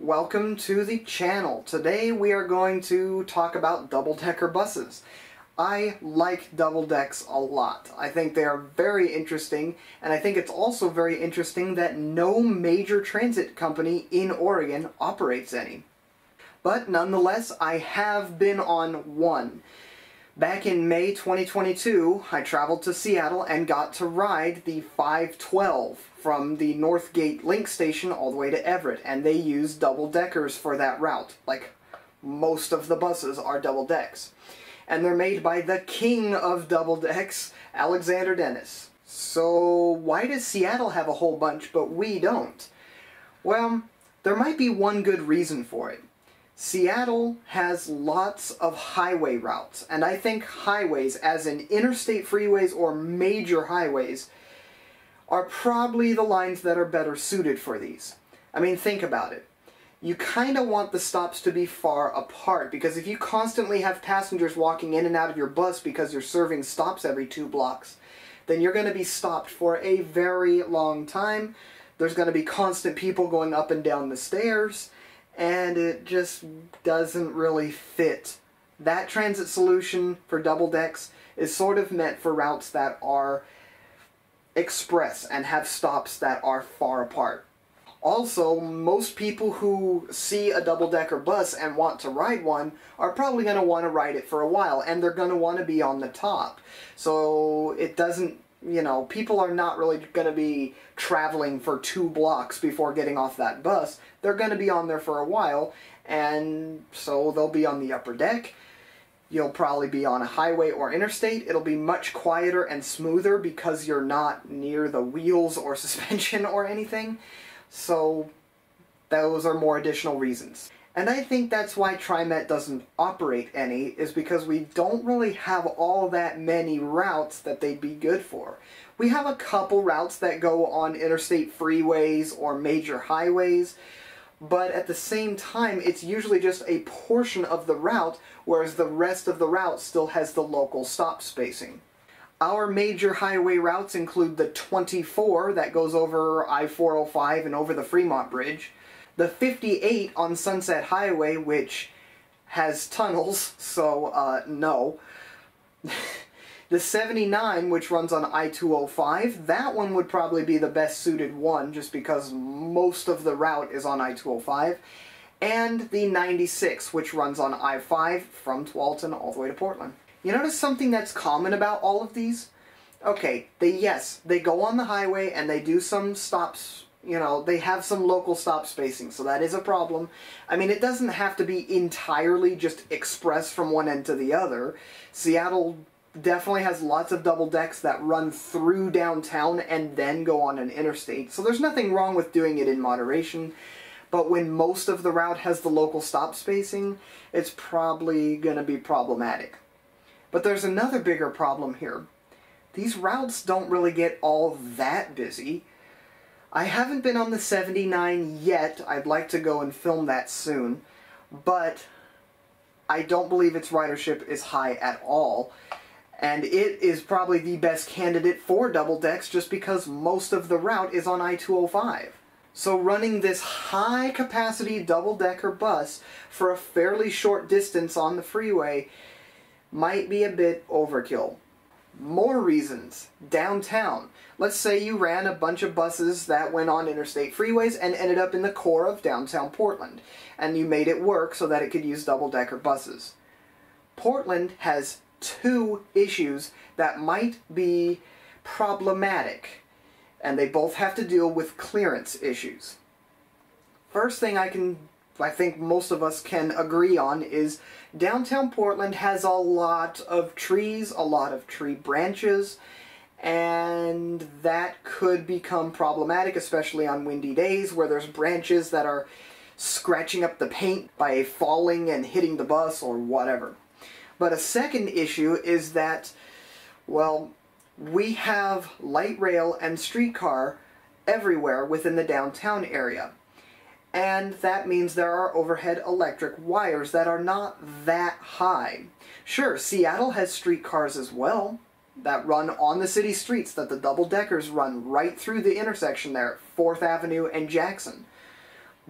Welcome to the channel. Today we are going to talk about double-decker buses. I like double decks a lot. I think they are very interesting, and I think it's also very interesting that no major transit company in Oregon operates any. But nonetheless, I have been on one. Back in May 2022, I traveled to Seattle and got to ride the 512 from the Northgate Link Station all the way to Everett, and they use double-deckers for that route. Like, most of the buses are double decks. And they're made by the king of double decks, Alexander Dennis. So why does Seattle have a whole bunch but we don't? Well, there might be one good reason for it. Seattle has lots of highway routes, and I think highways, as in interstate freeways or major highways, are probably the lines that are better suited for these. I mean, think about it. You kind of want the stops to be far apart, because if you constantly have passengers walking in and out of your bus because you're serving stops every 2 blocks, then you're going to be stopped for a very long time. There's going to be constant people going up and down the stairs, and it just doesn't really fit. That transit solution for double decks is sort of meant for routes that are express and have stops that are far apart. Also, most people who see a double-decker bus and want to ride one are probably going to want to ride it for a while, and they're going to want to be on the top. So it doesn't, people are not really going to be traveling for 2 blocks before getting off that bus. They're going to be on there for a while, and so they'll be on the upper deck. You'll probably be on a highway or interstate. It'll be much quieter and smoother because you're not near the wheels or suspension or anything. So those are more additional reasons. And I think that's why Trimet doesn't operate any, is because we don't really have all that many routes that they'd be good for. We have a couple routes that go on interstate freeways or major highways, but at the same time, it's usually just a portion of the route, whereas the rest of the route still has the local stop spacing. Our major highway routes include the 24 that goes over I-405 and over the Fremont Bridge, the 58 on Sunset Highway, which has tunnels, so no. The 79, which runs on I-205, that one would probably be the best suited one, just because most of the route is on I-205. And the 96, which runs on I-5 from Tualatin all the way to Portland. You notice something that's common about all of these? Okay, they go on the highway and they do some stops, they have some local stop spacing, so that is a problem. I mean, it doesn't have to be entirely just express from one end to the other. Seattle definitely has lots of double decks that run through downtown and then go on an interstate, so there's nothing wrong with doing it in moderation. But when most of the route has the local stop spacing, it's probably going to be problematic. But there's another bigger problem here. These routes don't really get all that busy. I haven't been on the 79 yet. I'd like to go and film that soon. But I don't believe its ridership is high at all. And it is probably the best candidate for double decks just because most of the route is on I-205. So running this high-capacity double-decker bus for a fairly short distance on the freeway might be a bit overkill. More reasons. Downtown. Let's say you ran a bunch of buses that went on interstate freeways and ended up in the core of downtown Portland, and you made it work so that it could use double-decker buses. Portland has 2 issues that might be problematic, and they both have to deal with clearance issues. First thing I think most of us can agree on is downtown Portland has a lot of trees, a lot of tree branches, and that could become problematic, especially on windy days where there's branches that are scratching up the paint by falling and hitting the bus or whatever. But a second issue is that, well, we have light rail and streetcar everywhere within the downtown area. And that means there are overhead electric wires that are not that high. Sure, Seattle has streetcars as well that run on the city streets, that the double-deckers run right through the intersection there, 4th Avenue and Jackson.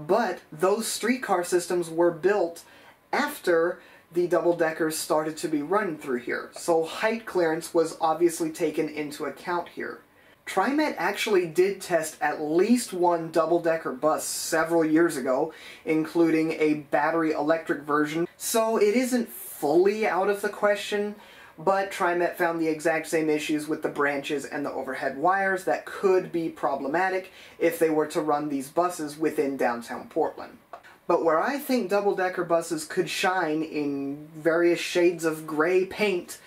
But those streetcar systems were built after the double-deckers started to be run through here, so height clearance was obviously taken into account here. Trimet actually did test at least one double-decker bus several years ago, including a battery electric version, so it isn't fully out of the question, but Trimet found the exact same issues with the branches and the overhead wires that could be problematic if they were to run these buses within downtown Portland. But where I think double-decker buses could shine in various shades of gray paint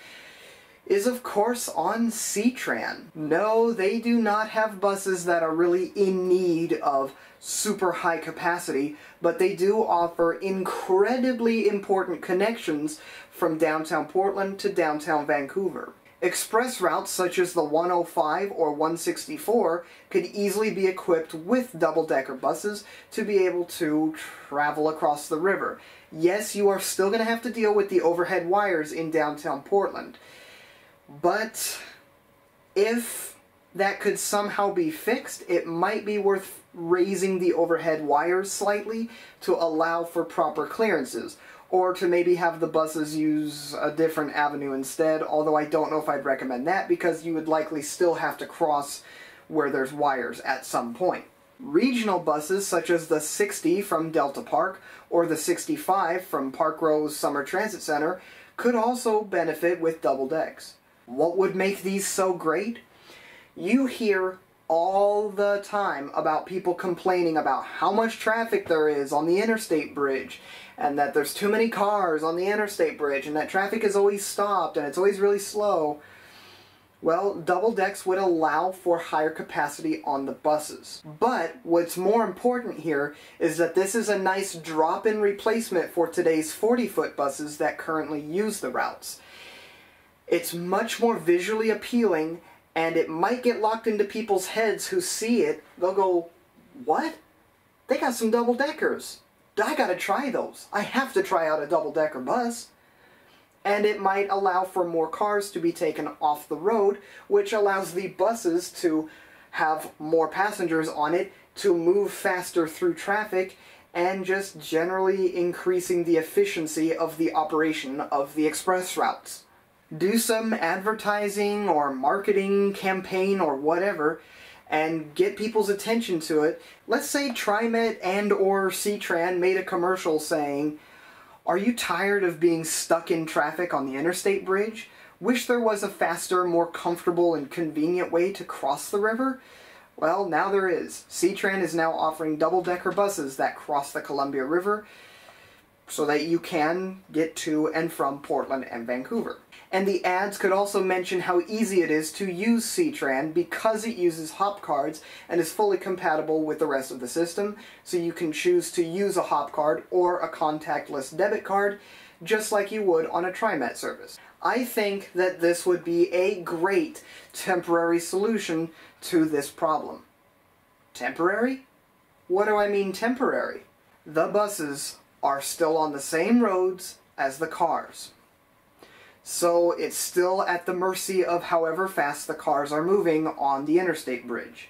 is, of course, on C-TRAN. No, they do not have buses that are really in need of super high capacity, but they do offer incredibly important connections from downtown Portland to downtown Vancouver. Express routes such as the 105 or 164 could easily be equipped with double-decker buses to be able to travel across the river. Yes, you are still going to have to deal with the overhead wires in downtown Portland, but if that could somehow be fixed, it might be worth raising the overhead wires slightly to allow for proper clearances, or to maybe have the buses use a different avenue instead, although I don't know if I'd recommend that because you would likely still have to cross where there's wires at some point. Regional buses such as the 60 from Delta Park or the 65 from Park Row's Summer Transit Center could also benefit with double decks. What would make these so great? You hear all the time about people complaining about how much traffic there is on the interstate bridge, and that there's too many cars on the interstate bridge, and that traffic is always stopped, and it's always really slow. Well, double decks would allow for higher capacity on the buses. But what's more important here is that this is a nice drop-in replacement for today's 40-foot buses that currently use the routes. It's much more visually appealing, and it might get locked into people's heads who see it. They'll go, what? They got some double-deckers. I gotta try those. I have to try out a double-decker bus. And it might allow for more cars to be taken off the road, which allows the buses to have more passengers on it, to move faster through traffic, and just generally increasing the efficiency of the operation of the express routes. Do some advertising or marketing campaign or whatever, and get people's attention to it. Let's say Trimet and or C-TRAN made a commercial saying, "Are you tired of being stuck in traffic on the interstate bridge? Wish there was a faster, more comfortable and convenient way to cross the river?" Well, now there is. C-TRAN is now offering double-decker buses that cross the Columbia River so that you can get to and from Portland and Vancouver. And the ads could also mention how easy it is to use C-TRAN because it uses hop cards and is fully compatible with the rest of the system, so you can choose to use a hop card or a contactless debit card just like you would on a Trimet service. I think that this would be a great temporary solution to this problem. Temporary? What do I mean temporary? The buses are still on the same roads as the cars. So it's still at the mercy of however fast the cars are moving on the interstate bridge.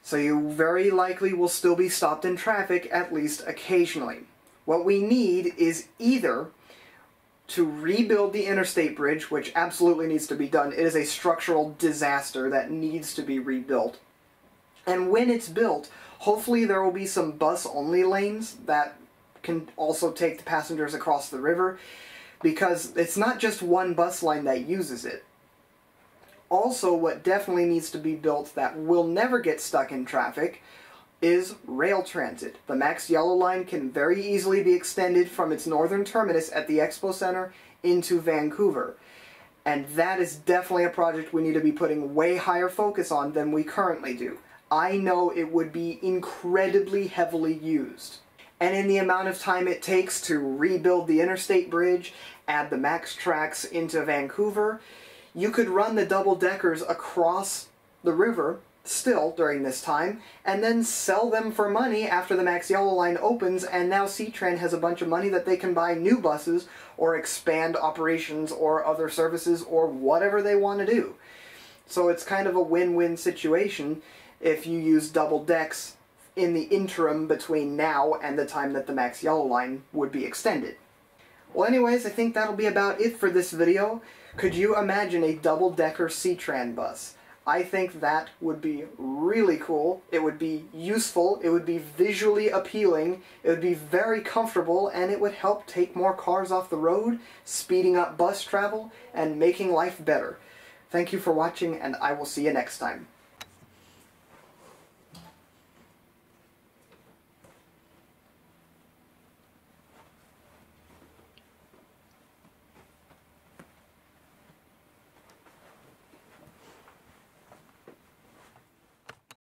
So you very likely will still be stopped in traffic, at least occasionally. What we need is either to rebuild the interstate bridge, which absolutely needs to be done. It is a structural disaster that needs to be rebuilt. And when it's built, hopefully there will be some bus-only lanes that can also take the passengers across the river, because it's not just one bus line that uses it. Also, what definitely needs to be built that will never get stuck in traffic is rail transit. The Max Yellow Line can very easily be extended from its northern terminus at the Expo Center into Vancouver. And that is definitely a project we need to be putting way higher focus on than we currently do. I know it would be incredibly heavily used. And in the amount of time it takes to rebuild the interstate bridge, add the Max tracks into Vancouver, you could run the double-deckers across the river still during this time, and then sell them for money after the Max Yellow Line opens, and now C-TRAN has a bunch of money that they can buy new buses, or expand operations, or other services, or whatever they want to do. So it's kind of a win-win situation if you use double decks in the interim between now and the time that the Max Yellow line would be extended. Well, anyways, I think that'll be about it for this video. Could you imagine a double-decker C-TRAN bus? I think that would be really cool. It would be useful, it would be visually appealing, it would be very comfortable, and it would help take more cars off the road, speeding up bus travel, and making life better. Thank you for watching, and I will see you next time.